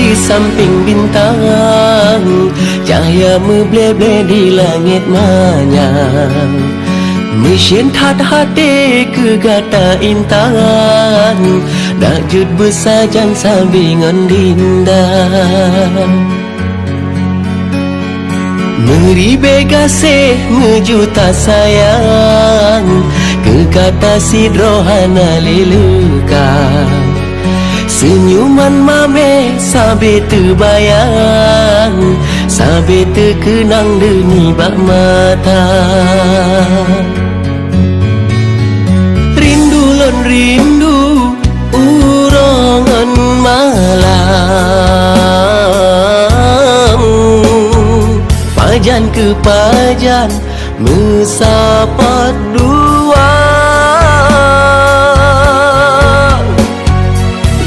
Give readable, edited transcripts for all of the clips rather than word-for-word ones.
di samping bintang, cahayamu ble-ble di langit manyang, mesin hat hati ke gata intan, dak jut bersajan sambingan dinda. Meribe gasih ngejuta sayang, ke kata sidrohana leluka. Senyuman mame sabe terbayang, sabe terkenang deni bak mata. Rindu lon rindu urongan malam, pajan ke pajan mesapat dua.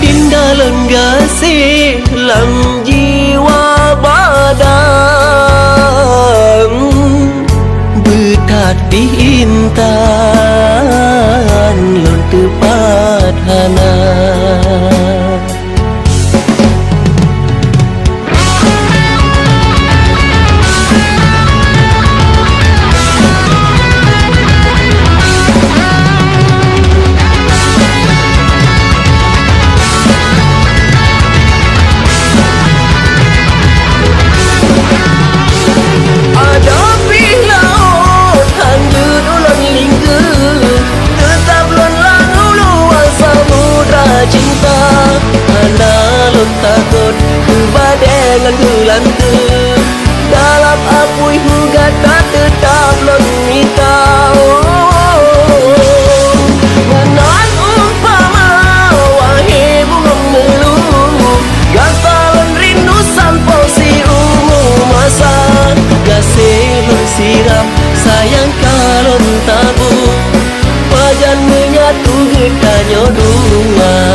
Dinda lenggasi lam jiwa badan, betati intan lon tepat hana. Takut kebadengan gelantu dalam apui hingga tak tetap lengitau. Nganan umpama wahai bunga melu, gantalan rindu sampau si ungu masa. Gasih lon siram sayang kalon tabu, pajan menyatu getanya dua.